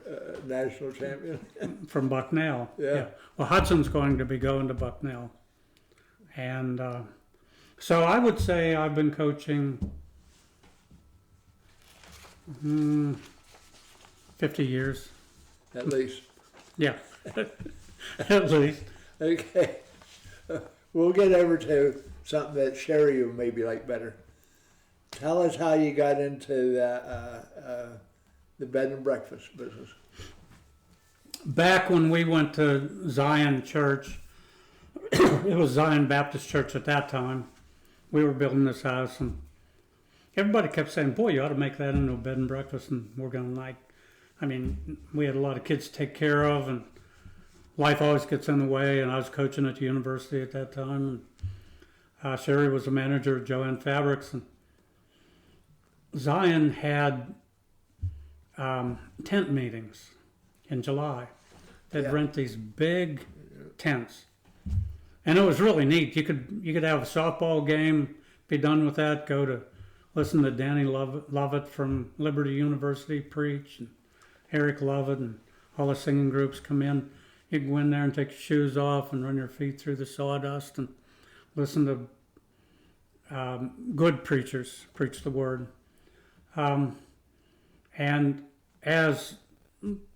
Speaker 1: national champion.
Speaker 2: from Bucknell.
Speaker 1: Yeah.
Speaker 2: Well, Hudson's going to be going to Bucknell. And so I would say I've been coaching 50 years.
Speaker 1: At least.
Speaker 2: Yeah, at least.
Speaker 1: Okay. We'll get over to something that Sherry will maybe like better. Tell us how you got into the bed and breakfast business.
Speaker 2: Back when we went to Zion Church, it was Zion Baptist Church at that time. We were building this house, and everybody kept saying, boy, you ought to make that into a bed and breakfast. And we're going we had a lot of kids to take care of, and life always gets in the way. And I was coaching at the university at that time. And Sherry was the manager of Joanne Fabrics. And Zion had tent meetings in July. They'd rent these big tents, and it was really neat. You could have a softball game, be done with that, go to listen to Danny Lovett from Liberty University preach, and Eric Lovett, and all the singing groups come in. You can go in there and take your shoes off and run your feet through the sawdust and listen to good preachers preach the word. And And as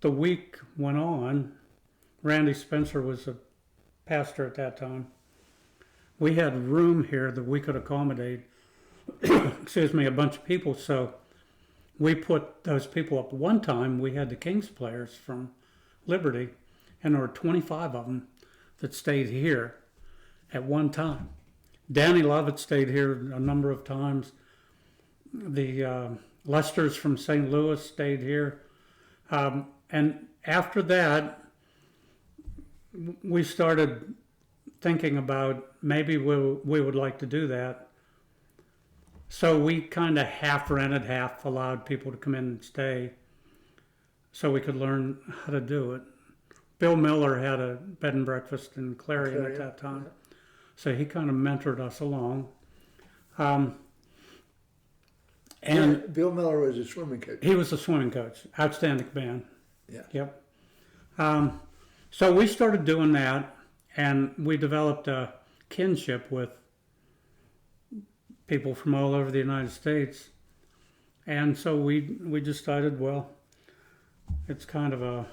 Speaker 2: the week went on, Randy Spencer was a pastor at that time. We had room here that we could accommodate, excuse me, a bunch of people. So we put those people up. One time we had the Kings players from Liberty, and there were 25 of them that stayed here at one time. Danny Lovett stayed here a number of times. The Lesters from St. Louis stayed here. And after that, we started thinking about maybe we would like to do that. So we kind of half rented, half allowed people to come in and stay so we could learn how to do it. Bill Miller had a bed and breakfast in Clarion at that time.
Speaker 1: Yeah.
Speaker 2: So he kind of mentored us along. And
Speaker 1: Bill Miller was a swimming coach.
Speaker 2: he was a swimming coach, outstanding man.
Speaker 1: Yeah.
Speaker 2: Yep. So we started doing that, and we developed a kinship with people from all over the United States. And so we decided, well, it's kind of a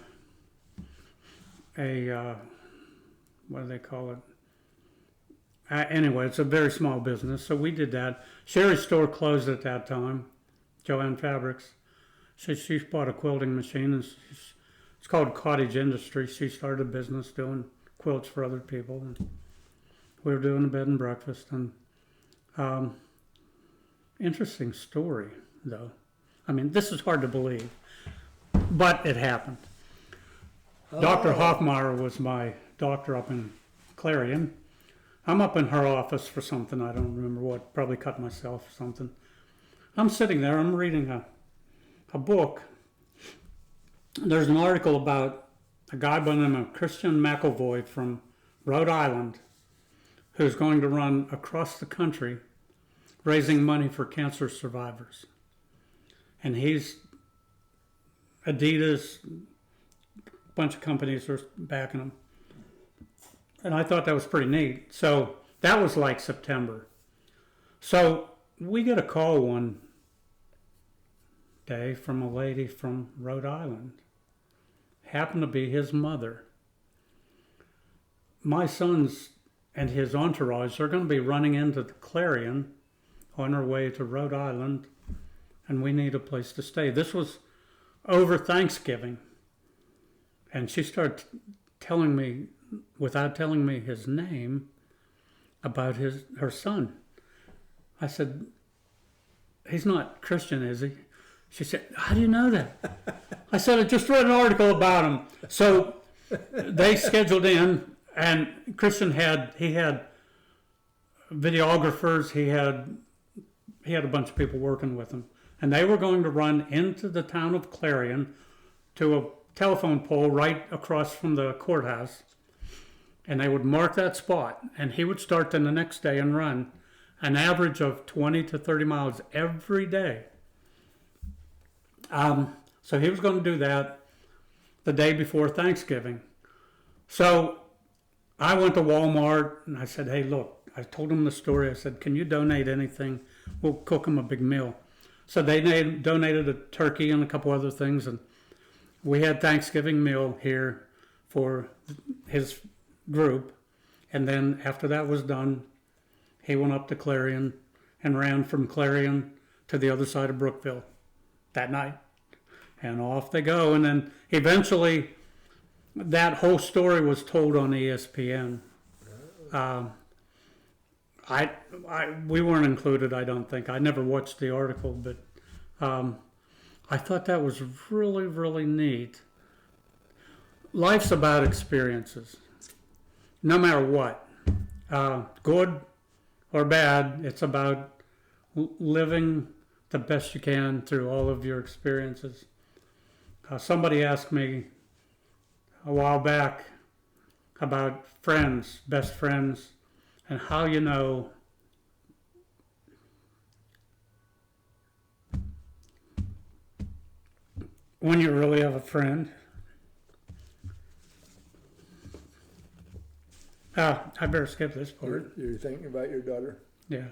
Speaker 2: what do they call it? Anyway, it's a very small business, so we did that. Sherry's store closed at that time, Joanne Fabrics. She bought a quilting machine, and it's called Cottage Industry. She started a business doing quilts for other people, and we were doing a bed and breakfast. And interesting story, though. I mean, this is hard to believe, but it happened. Dr. Hoffmeyer was my doctor up in Clarion. I'm up in her office for something, I don't remember what, probably cut myself or something. I'm sitting there, I'm reading a book. There's an article about a guy by the name of Christian McElvoy from Rhode Island who's going to run across the country raising money for cancer survivors. And he's Adidas, a bunch of companies are backing him. And I thought that was pretty neat. So that was like September. So we get a call one day from a lady from Rhode Island. Happened to be his mother. My sons and his entourage are going to be running into the Clarion on our way to Rhode Island, and we need a place to stay. This was over Thanksgiving. And she started telling me, without telling me his name, about her son. I said, he's not Christian, is he? She said, how do you know that? I said, I just read an article about him. So they scheduled in, and Christian had videographers, he had a bunch of people working with him. And they were going to run into the town of Clarion to a telephone pole right across from the courthouse. And they would mark that spot, and he would start then the next day and run an average of 20 to 30 miles every day. So he was going to do that the day before Thanksgiving. So I went to Walmart, and I said, hey, look, I told him the story. I said, can you donate anything? We'll cook him a big meal. So they donated a turkey and a couple other things, and we had Thanksgiving meal here for his group. And then after that was done, he went up to Clarion and ran from Clarion to the other side of Brookville that night. And off they go. And then eventually that whole story was told on ESPN. We weren't included, I don't think. I never watched the article, but I thought that was really, really neat. Life's about experiences, no matter what, good or bad. It's about living the best you can through all of your experiences. Somebody asked me a while back about friends, best friends, and how you know when you really have a friend. I better skip this part.
Speaker 1: You're thinking about your daughter?
Speaker 2: Yeah.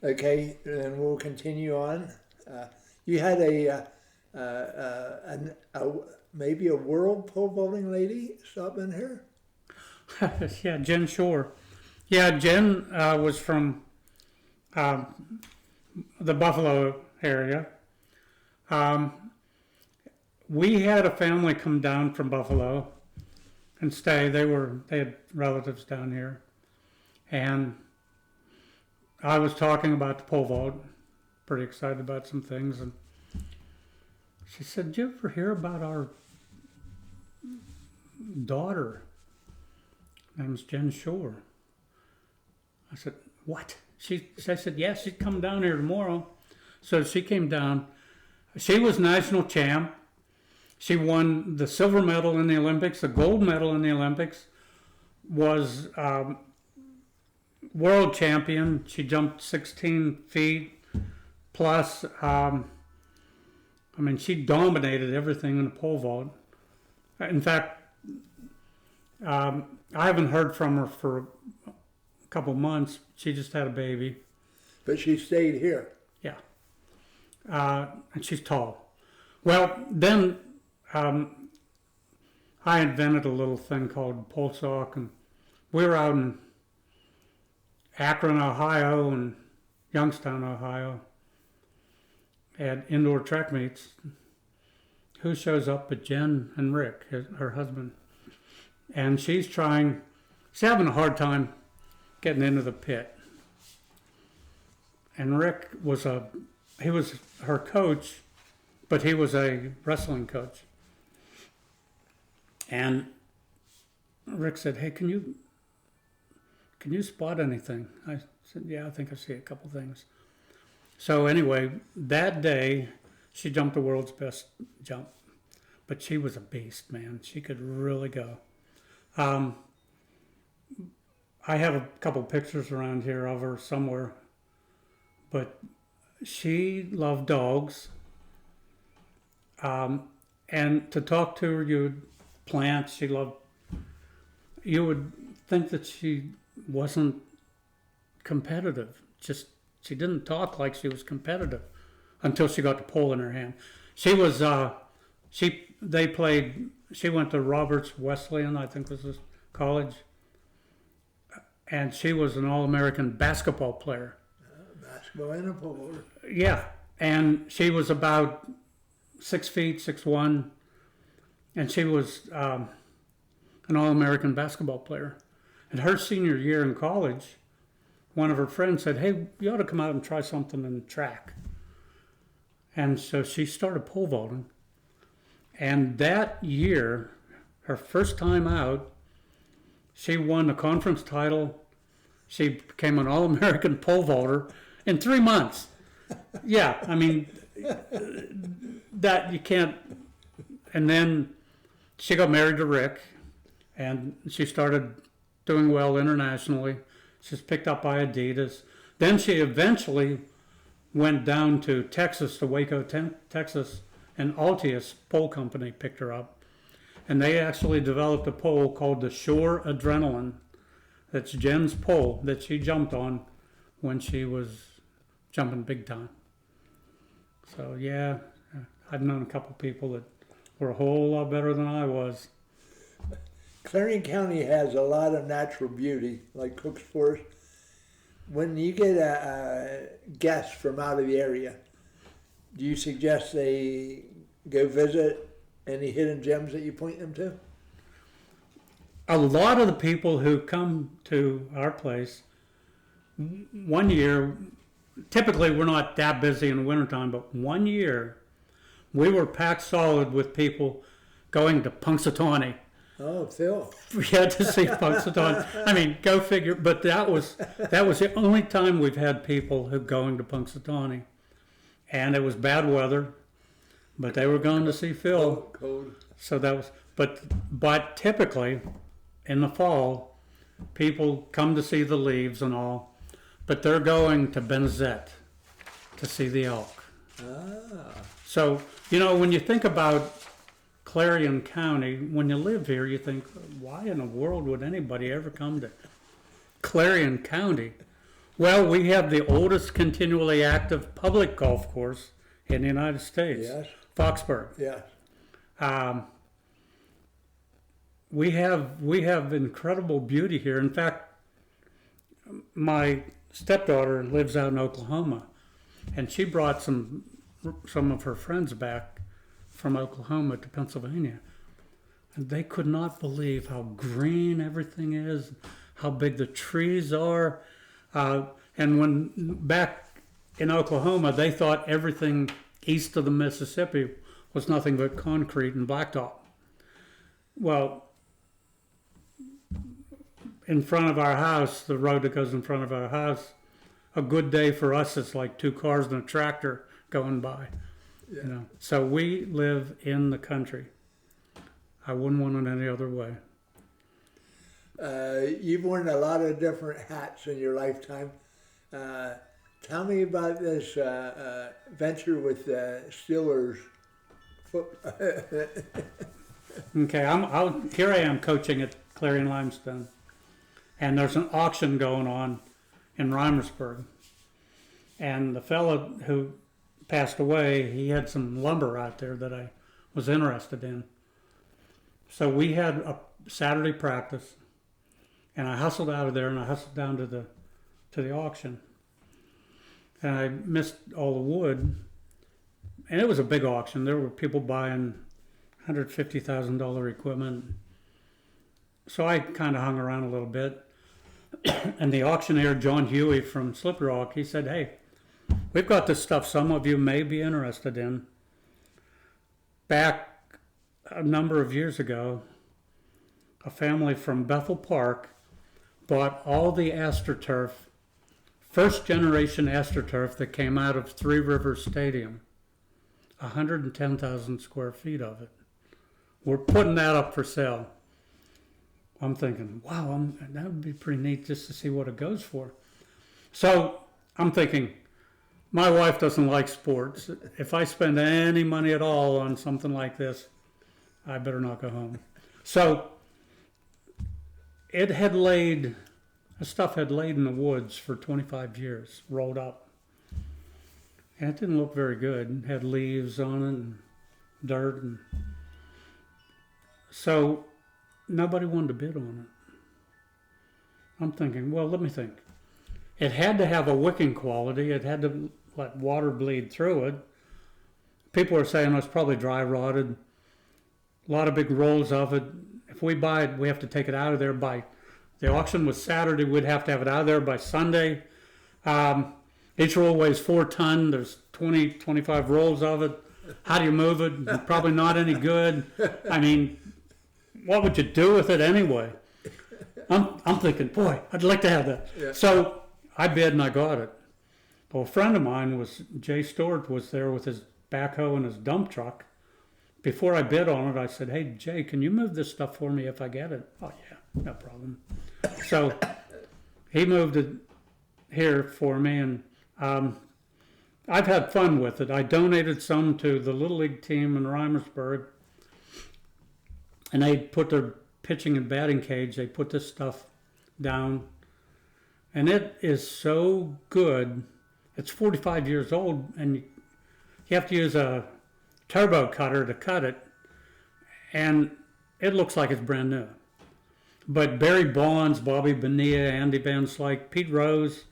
Speaker 1: Okay, then we'll continue on. You had maybe a world pole vaulting lady stop in here?
Speaker 2: Yeah, Jen Shore. Yeah, Jen was from the Buffalo area. Um, we had a family come down from Buffalo and stay. They had relatives down here, and I was talking about the pole vault, pretty excited about some things, and she said, "Did you ever hear about our daughter? Her name's Jen Shore." I said, "What?" I said, "Yeah, she'd come down here tomorrow." So she came down. She was national champ. She won the silver medal in the Olympics, the gold medal in the Olympics, was world champion. She jumped 16 feet plus. She dominated everything in the pole vault. In fact, I haven't heard from her for a couple months. She just had a baby.
Speaker 1: But she stayed here.
Speaker 2: Yeah. And she's tall. Well, then I invented a little thing called pole sock, and we were out in Akron, Ohio, and Youngstown, Ohio, at indoor track meets. Who shows up but Jen and Rick, her husband. And she's having a hard time getting into the pit. And Rick he was her coach, but he was a wrestling coach. And Rick said, "Hey, can you spot anything?" I said, "Yeah, I think I see a couple things." So anyway, that day she jumped the world's best jump, but she was a beast, man. She could really go. I have a couple pictures around here of her somewhere, but she loved dogs. And to talk to her, plants. You would think that she wasn't competitive. She didn't talk like she was competitive until she got the pole in her hand. She went to Roberts Wesleyan, I think was his college, and she was an All-American basketball player.
Speaker 1: Basketball and a pole vaulter.
Speaker 2: Yeah, and she was about 6 feet, 6'1", and she was an All-American basketball player. And her senior year in college, one of her friends said, "Hey, you ought to come out and try something in track." And so she started pole vaulting. And that year, her first time out, she won the conference title. She became an All-American pole vaulter in 3 months. Yeah, that you can't. And then she got married to Rick, and she started doing well internationally. She's picked up by Adidas. Then she eventually went down to Texas, to Waco, Texas, and Altius Pole Company picked her up. And they actually developed a pole called the Shore Adrenaline. That's Jen's pole that she jumped on when she was jumping big time. So yeah, I've known a couple people that were a whole lot better than I was.
Speaker 1: Clarion County has a lot of natural beauty, like Cook's Forest. When you get a guest from out of the area, do you suggest they go visit any hidden gems that you point them to?
Speaker 2: A lot of the people who come to our place, one year, typically we're not that busy in the wintertime, but one year we were packed solid with people going to Punxsutawney.
Speaker 1: Oh, Phil.
Speaker 2: We had to see Punxsutawney. Go figure. But that was the only time we've had people who going to Punxsutawney, and it was bad weather, but they were going to see Phil.
Speaker 1: Cold.
Speaker 2: So that was. But typically, in the fall, people come to see the leaves and all, but they're going to Benzette to see the elk.
Speaker 1: Ah.
Speaker 2: So when you think about Clarion County, when you live here, you think, why in the world would anybody ever come to Clarion County? Well, we have the oldest continually active public golf course in the United States,
Speaker 1: Yes.
Speaker 2: Foxburg.
Speaker 1: Yes.
Speaker 2: Um, we have incredible beauty here. In fact, my stepdaughter lives out in Oklahoma, and she brought some of her friends back from Oklahoma to Pennsylvania, and they could not believe how green everything is, how big the trees are. And when back in Oklahoma, they thought everything east of the Mississippi was nothing but concrete and blacktop. Well, in front of our house, the road that goes in front of our house, a good day for us is like two cars and a tractor going by.
Speaker 1: Yeah.
Speaker 2: You know, so we live in the country. I wouldn't want it any other way.
Speaker 1: You've worn a lot of different hats in your lifetime. Tell me about this venture with Steelers.
Speaker 2: Okay, here I am coaching at Clarion Limestone, and there's an auction going on in Reimersburg, and the fellow who passed away, he had some lumber out there that I was interested in. So we had a Saturday practice, and I hustled out of there and I hustled down to the auction, and I missed all the wood, and it was a big auction. There were people buying $150,000 equipment. So I kind of hung around a little bit, and the auctioneer, John Huey from Slippery Rock, he said, "Hey, we've got this stuff some of you may be interested in." Back a number of years ago, a family from Bethel Park bought all the AstroTurf, first generation AstroTurf that came out of Three Rivers Stadium, 110,000 square feet of it. We're putting that up for sale. I'm thinking, wow, that would be pretty neat just to see what it goes for. So I'm thinking, my wife doesn't like sports. If I spend any money at all on something like this, I better not go home. So the stuff had laid in the woods for 25 years, rolled up. And it didn't look very good. It had leaves on it and dirt. And so nobody wanted to bid on it. I'm thinking, well, let me think. It had to have a wicking quality. It had to let water bleed through it. People are saying it's probably dry rotted. A lot of big rolls of it. If we buy it, we have to take it out of there by, the auction was Saturday, we'd have to have it out of there by Sunday. Each roll weighs 4 tons. There's 20, 25 rolls of it. How do you move it? Probably not any good. I mean, what would you do with it anyway? I'm thinking, boy, I'd like to have that.
Speaker 1: Yeah.
Speaker 2: So I bid and I got it. Well, a friend of mine Jay Stewart was there with his backhoe and his dump truck. Before I bid on it, I said, "Hey, Jay, can you move this stuff for me if I get it?" "Oh, yeah, no problem." So he moved it here for me, and I've had fun with it. I donated some to the Little League team in Reimersburg, and they put their pitching and batting cage, they put this stuff down, and it is so good. It's 45 years old, and you have to use a turbo cutter to cut it, and it looks like it's brand new. But Barry Bonds, Bobby Bonilla, Andy Van Slyke, Pete Rose,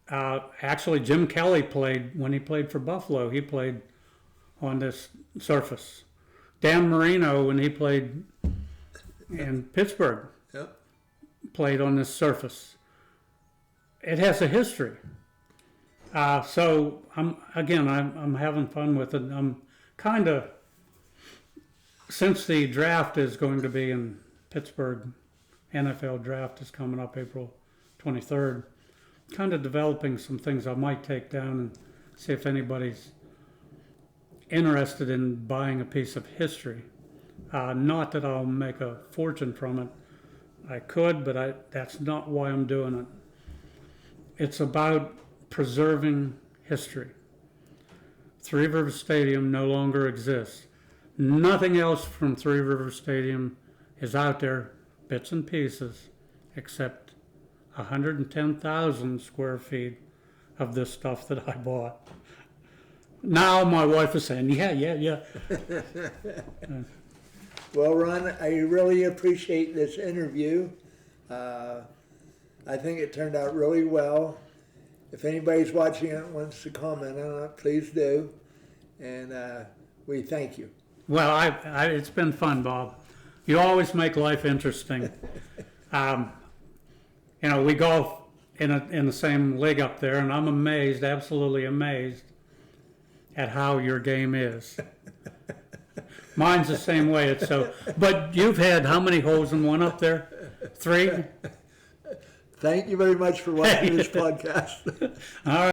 Speaker 2: actually Jim Kelly played, when he played for Buffalo, he played on this surface. Dan Marino, when he played in Pittsburgh,
Speaker 1: Yep.
Speaker 2: played on this surface. It has a history. So I'm having fun with it. I'm kind of, since the draft is going to be in Pittsburgh, NFL draft is coming up April 23rd, kind of developing some things I might take down and see if anybody's interested in buying a piece of history. Not that I'll make a fortune from it. I could, but that's not why I'm doing it. It's about preserving history. Three Rivers Stadium no longer exists. Nothing else from Three Rivers Stadium is out there, bits and pieces, except 110,000 square feet of this stuff that I bought. Now my wife is saying, yeah.
Speaker 1: Well, Ron, I really appreciate this interview. I think it turned out really well. If anybody's watching it and wants to comment on it, please do. And we thank you.
Speaker 2: Well, it's been fun, Bob. You always make life interesting. We golf in the same league up there, and I'm amazed, absolutely amazed, at how your game is. Mine's the same way. But you've had how many holes in one up there? 3?
Speaker 1: Thank you very much for watching this podcast.
Speaker 2: All right.